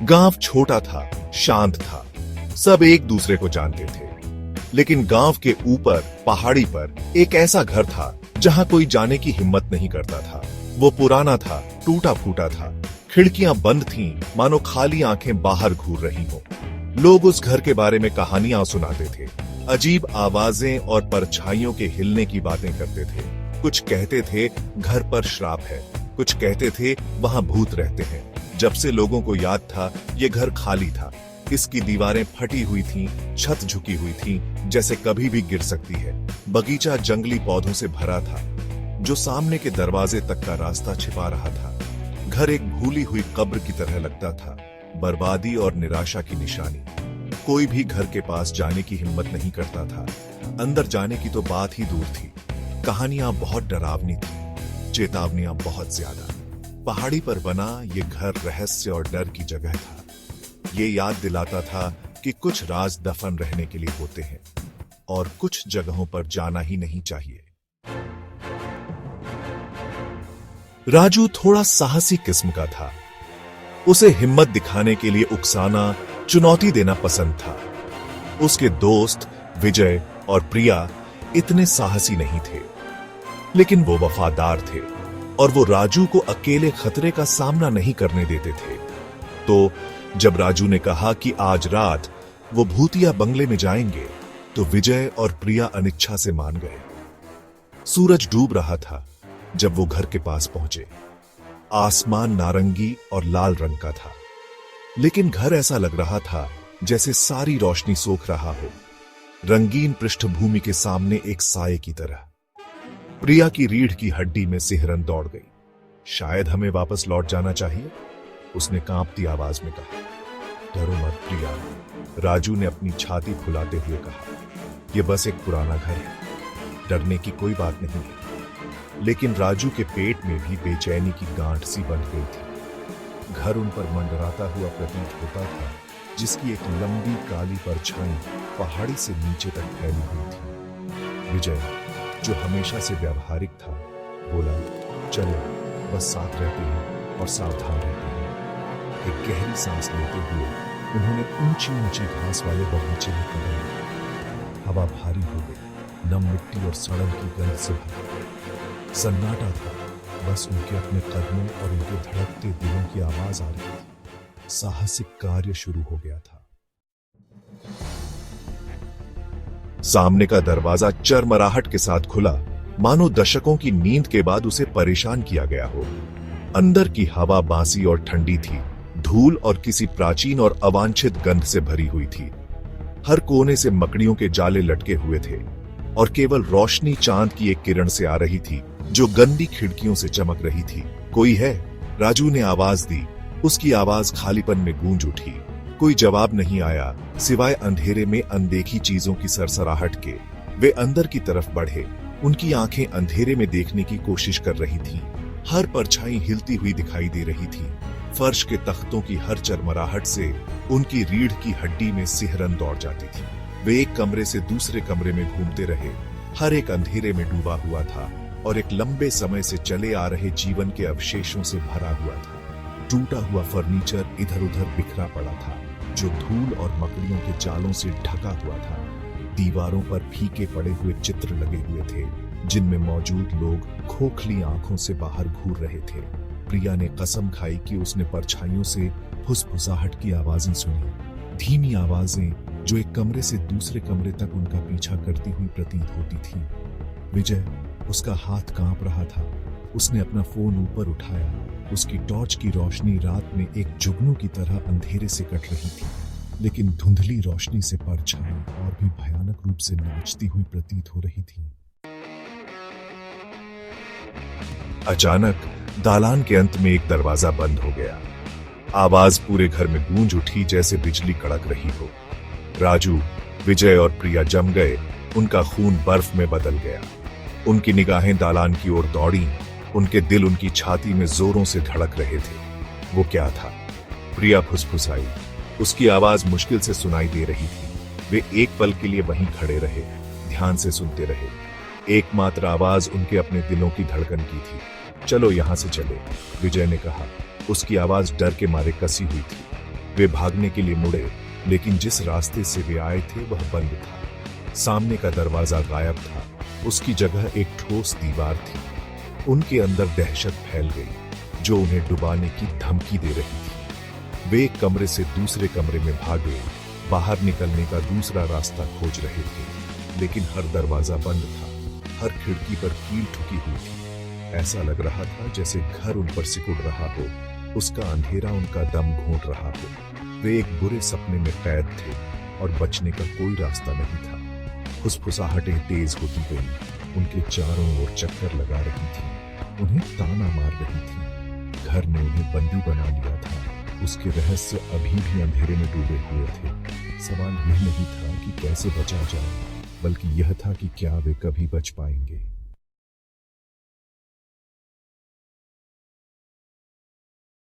गांव छोटा था, शांत था, सब एक दूसरे को जानते थे। लेकिन गांव के ऊपर पहाड़ी पर एक ऐसा घर था जहां कोई जाने की हिम्मत नहीं करता था। वो पुराना था, टूटा फूटा था, खिड़कियां बंद थीं, मानो खाली आंखें बाहर घूर रही हो। लोग उस घर के बारे में कहानियां सुनाते थे, अजीब आवाजें और परछाइयों के हिलने की बातें करते थे। कुछ कहते थे घर पर श्राप है, कुछ कहते थे वहां भूत रहते हैं। जब से लोगों को याद था, ये घर खाली था। इसकी दीवारें फटी हुई थीं, छत झुकी हुई थी, जैसे कभी भी गिर सकती है। बगीचा जंगली पौधों से भरा था, जो सामने के दरवाजे तक का रास्ता छिपा रहा था। घर एक भूली हुई कब्र की तरह लगता था, बर्बादी और निराशा की निशानी। कोई भी घर के पास जाने की हिम्मत नहीं करता था। अंदर जाने की तो बात ही दूर थी। कहानियां बहुत डरावनी थी, चेतावनियां बहुत ज्यादा। पहाड़ी पर बना ये घर रहस्य और डर की जगह था। ये याद दिलाता था कि कुछ राज दफन रहने के लिए होते हैं और कुछ जगहों पर जाना ही नहीं चाहिए। राजू थोड़ा साहसी किस्म का था। उसे हिम्मत दिखाने के लिए उकसाना, चुनौती देना पसंद था। उसके दोस्त विजय और प्रिया इतने साहसी नहीं थे, लेकिन वो वफादार थे और वो राजू को अकेले खतरे का सामना नहीं करने देते थे। तो जब राजू ने कहा कि आज रात वो भूतिया बंगले में जाएंगे, तो विजय और प्रिया अनिच्छा से मान गए। सूरज डूब रहा था जब वो घर के पास पहुंचे। आसमान नारंगी और लाल रंग का था, लेकिन घर ऐसा लग रहा था जैसे सारी रोशनी सोख रहा हो, रंगीन पृष्ठभूमि के सामने एक साये की तरह। प्रिया की रीढ़ की हड्डी में सिहरन दौड़ गई। शायद हमें वापस लौट जाना चाहिए, उसने कांपती आवाज में कहा। डरो मत प्रिया, राजू ने अपनी छाती फुलाते हुए कहा। यह बस एक पुराना घर है, डरने की कोई बात नहीं है। लेकिन राजू के पेट में भी बेचैनी की गांठ सी बंध गई थी। घर उन पर मंडराता हुआ प्रतीत होता था, जिसकी एक लंबी काली परछाई पहाड़ी से नीचे तक फैली हुई थी। विजय, जो हमेशा से व्यावहारिक था, बोला, चलो बस साथ रहते हैं और सावधान रहते हैं। एक गहरी सांस लेते हुए उन्होंने ऊंची ऊंची घास वाले बगीचे में कदम रखा। हवा भारी हो गई, नम मिट्टी और सड़न की गंध से भरी। सन्नाटा था, बस उनके अपने कदमों और उनके धड़कते दिलों की आवाज आ रही थी। साहसिक कार्य शुरू हो गया था। सामने का दरवाजा चरमराहट के साथ खुला, मानो दशकों की नींद के बाद उसे परेशान किया गया हो। अंदर की हवा बासी और ठंडी थी, धूल और किसी प्राचीन और अवांछित गंध से भरी हुई थी। हर कोने से मकड़ियों के जाले लटके हुए थे और केवल रोशनी चांद की एक किरण से आ रही थी, जो गंदी खिड़कियों से चमक रही थी। कोई है? राजू ने आवाज दी। उसकी आवाज खालीपन में गूंज उठी। कोई जवाब नहीं आया, सिवाय अंधेरे में अनदेखी चीजों की सरसराहट के। वे अंदर की तरफ बढ़े। उनकी आंखें अंधेरे में देखने की कोशिश कर रही थीं। हर परछाई हिलती हुई दिखाई दे रही थी। फर्श के तख्तों की हर चरमराहट से उनकी रीढ़ की हड्डी में सिहरन दौड़ जाती थी। वे एक कमरे से दूसरे कमरे में घूमते रहे। हर एक अंधेरे में डूबा हुआ था और एक लंबे समय से चले आ रहे जीवन के अवशेषों से भरा हुआ था। टूटा हुआ फर्नीचर इधर उधर बिखरा पड़ा था, जो धूल और मकड़ियों के जालों से ढका हुआ था। दीवारों पर फीके पड़े हुए चित्र लगे हुए थे, जिनमें मौजूद लोग खोखली आंखों से बाहर घूर रहे थे। प्रिया ने कसम खाई कि उसने परछाइयों से फुसफुसाहट की आवाजें सुनी, धीमी आवाजें जो एक कमरे से दूसरे कमरे तक उनका पीछा करती हुई प्रतीत होती थी। विजय, उसका हाथ कांप रहा था। उसने अपना फोन ऊपर उठाया। उसकी टॉर्च की रोशनी रात में एक जुगनू की तरह अंधेरे से कट रही थी, लेकिन धुंधली रोशनी से परछाई और भी भयानक रूप से नाचती हुई प्रतीत हो रही थी। अचानक दालान के अंत में एक दरवाजा बंद हो गया। आवाज पूरे घर में गूंज उठी, जैसे बिजली कड़क रही हो। राजू, विजय और प्रिया जम गए। उनका खून बर्फ में बदल गया। उनकी निगाहें दालान की ओर दौड़ी। उनके दिल उनकी छाती में जोरों से धड़क रहे थे। वो क्या था? प्रिया फुसफुसाई। उसकी आवाज मुश्किल से सुनाई दे रही थी। वे एक पल के लिए वहीं खड़े रहे, ध्यान से सुनते रहे। एकमात्र आवाज उनके अपने दिलों की धड़कन की थी। चलो यहां से चले, विजय ने कहा। उसकी आवाज डर के मारे कसी हुई थी। वे भागने के लिए मुड़े, लेकिन जिस रास्ते से वे आए थे वह बंद था। सामने का दरवाजा गायब था, उसकी जगह एक ठोस दीवार थी। उनके अंदर दहशत फैल गई, जो उन्हें डुबाने की धमकी दे रही थी। वे एक कमरे से दूसरे कमरे में भागे, बाहर निकलने का दूसरा रास्ता खोज रहे थे, लेकिन हर दरवाजा बंद था, हर खिड़की पर कील ठुकी हुई थी। ऐसा लग रहा था जैसे घर उन पर सिकुड़ रहा हो, उसका अंधेरा उनका दम घोंट रहा हो। वे एक बुरे सपने में कैद थे और बचने का कोई रास्ता नहीं था। फुसफुसाहटें तेज होती गईं, उनके चारों ओर चक्कर लगा रही थी, उन्हें ताना मार रही थी। घर ने उन्हें बंदी बना लिया था, उसके रहस्य अभी भी अंधेरे में डूबे हुए थे। सवाल यह नहीं था कि कैसे बचा जाए, बल्कि यह था कि क्या वे कभी बच पाएंगे।